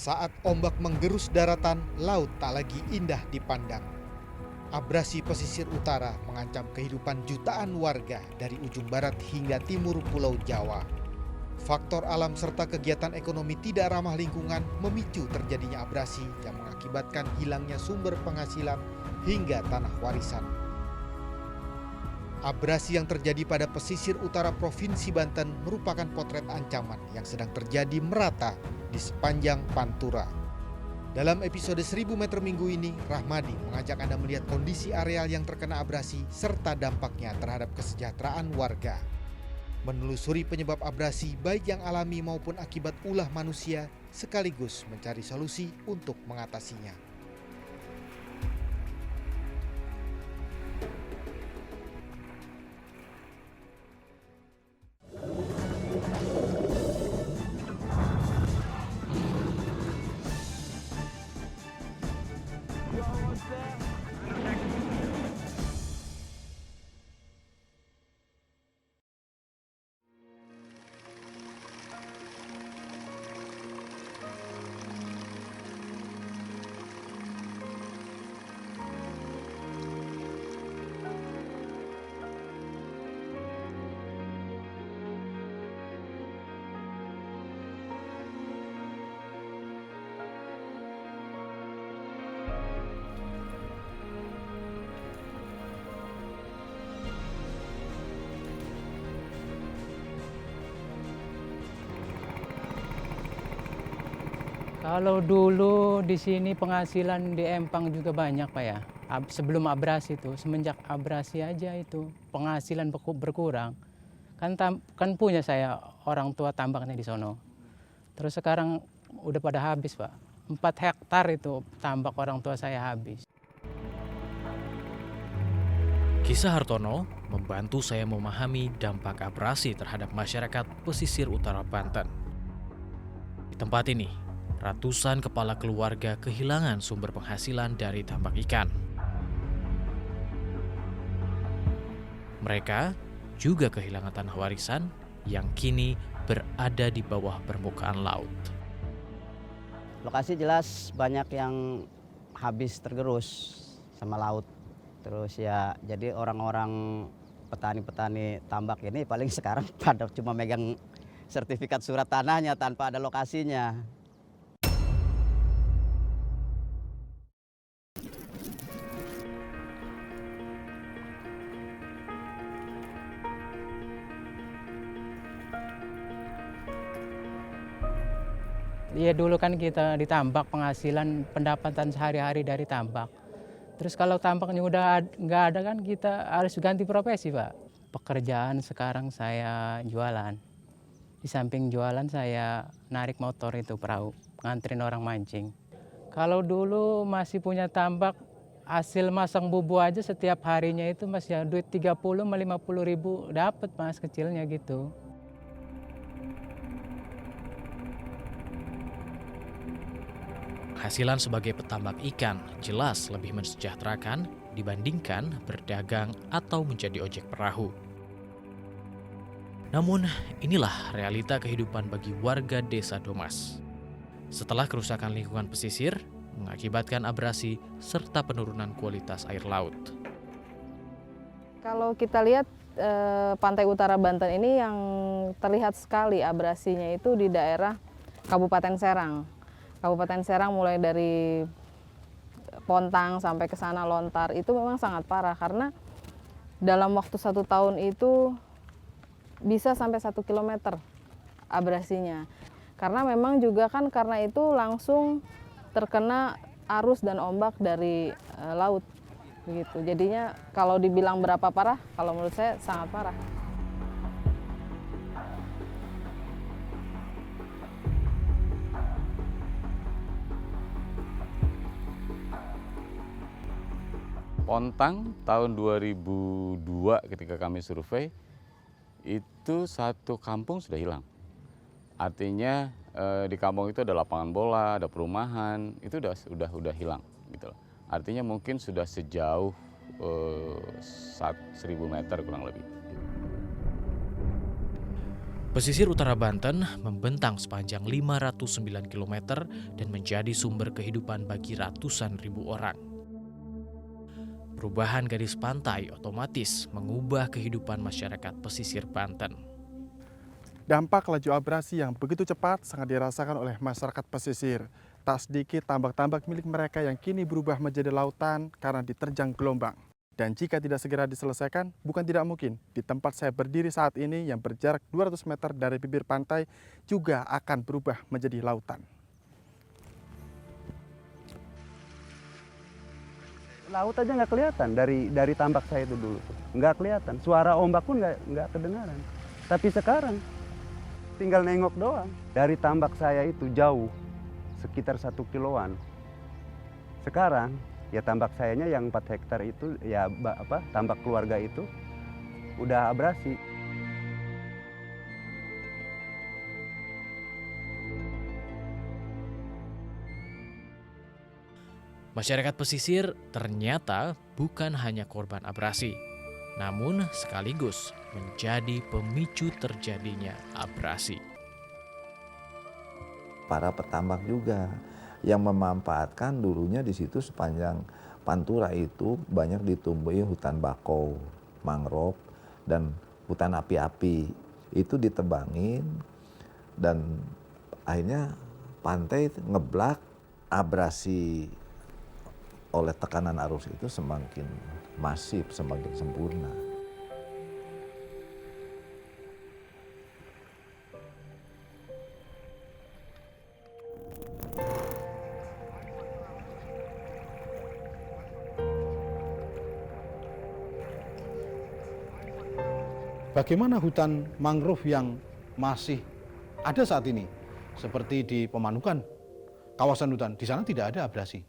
Saat ombak menggerus daratan, laut tak lagi indah dipandang. Abrasi pesisir utara mengancam kehidupan jutaan warga dari ujung barat hingga timur Pulau Jawa. Faktor alam serta kegiatan ekonomi tidak ramah lingkungan memicu terjadinya abrasi yang mengakibatkan hilangnya sumber penghasilan hingga tanah warisan. Abrasi yang terjadi pada pesisir utara Provinsi Banten merupakan potret ancaman yang sedang terjadi merata di sepanjang Pantura. Dalam episode 1000 meter minggu ini, Rahmadi mengajak Anda melihat kondisi areal yang terkena abrasi serta dampaknya terhadap kesejahteraan warga. Menelusuri penyebab abrasi baik yang alami maupun akibat ulah manusia, sekaligus mencari solusi untuk mengatasinya. Kalau dulu di sini penghasilan di Empang juga banyak Pak ya. Sebelum abrasi itu, semenjak abrasi aja itu penghasilan berkurang. Kan punya saya orang tua tambaknya di sono. Terus sekarang udah pada habis Pak. 4 hektar itu tambak orang tua saya habis. Kisah Hartono membantu saya memahami dampak abrasi terhadap masyarakat pesisir utara Banten. Di tempat ini, ratusan kepala keluarga kehilangan sumber penghasilan dari tambak ikan. Mereka juga kehilangan tanah warisan yang kini berada di bawah permukaan laut. Lokasi jelas banyak yang habis tergerus sama laut. Terus ya jadi orang-orang petani-petani tambak ini paling sekarang pada cuma megang sertifikat surat tanahnya tanpa ada lokasinya. Iya dulu kan kita ditambak penghasilan pendapatan sehari-hari dari tambak. Terus kalau tambaknya udah nggak ada kan kita harus ganti profesi Pak. Pekerjaan sekarang saya jualan. Di samping jualan saya narik motor itu perahu, nganterin orang mancing. Kalau dulu masih punya tambak, hasil masang bubu aja setiap harinya itu masih duit 30-50 ribu dapat mas kecilnya gitu. Penghasilan sebagai petambak ikan jelas lebih mensejahterakan dibandingkan berdagang atau menjadi ojek perahu. Namun, inilah realita kehidupan bagi warga Desa Domas. Setelah kerusakan lingkungan pesisir, mengakibatkan abrasi serta penurunan kualitas air laut. Kalau kita lihat pantai utara Banten ini yang terlihat sekali abrasinya itu di daerah Kabupaten Serang. Kabupaten Serang mulai dari Pontang sampai ke sana Lontar itu memang sangat parah karena dalam waktu 1 tahun itu bisa sampai 1 kilometer abrasinya. Karena memang juga kan karena itu langsung terkena arus dan ombak dari laut begitu. Jadinya kalau dibilang berapa parah, kalau menurut saya sangat parah. Pontang tahun 2002 ketika kami survei, itu satu kampung sudah hilang. Artinya di kampung itu ada lapangan bola, ada perumahan, itu udah hilang gitu loh. Artinya mungkin sudah sejauh 1000 meter kurang lebih. Pesisir utara Banten membentang sepanjang 509 km dan menjadi sumber kehidupan bagi ratusan ribu orang. Perubahan garis pantai otomatis mengubah kehidupan masyarakat pesisir Banten. Dampak laju abrasi yang begitu cepat sangat dirasakan oleh masyarakat pesisir. Tak sedikit tambak-tambak milik mereka yang kini berubah menjadi lautan karena diterjang gelombang. Dan jika tidak segera diselesaikan, bukan tidak mungkin di tempat saya berdiri saat ini yang berjarak 200 meter dari bibir pantai juga akan berubah menjadi lautan. Laut aja nggak kelihatan dari tambak saya itu dulu. Nggak kelihatan, suara ombak pun nggak kedengaran. Tapi sekarang tinggal nengok doang. Dari tambak saya itu jauh, sekitar 1 kiloan. Sekarang ya tambak sayanya yang 4 hektar itu ya tambak keluarga itu udah abrasi. Masyarakat pesisir ternyata bukan hanya korban abrasi, namun sekaligus menjadi pemicu terjadinya abrasi. Para petambak juga yang memanfaatkan dulunya di situ sepanjang Pantura itu banyak ditumbuhi hutan bakau, mangrove, dan hutan api-api. Itu ditebangin dan akhirnya pantai ngeblak, abrasi oleh tekanan arus itu semakin masif, semakin sempurna. Bagaimana hutan mangrove yang masih ada saat ini? Seperti di Pemanukan, kawasan hutan, di sana tidak ada abrasi.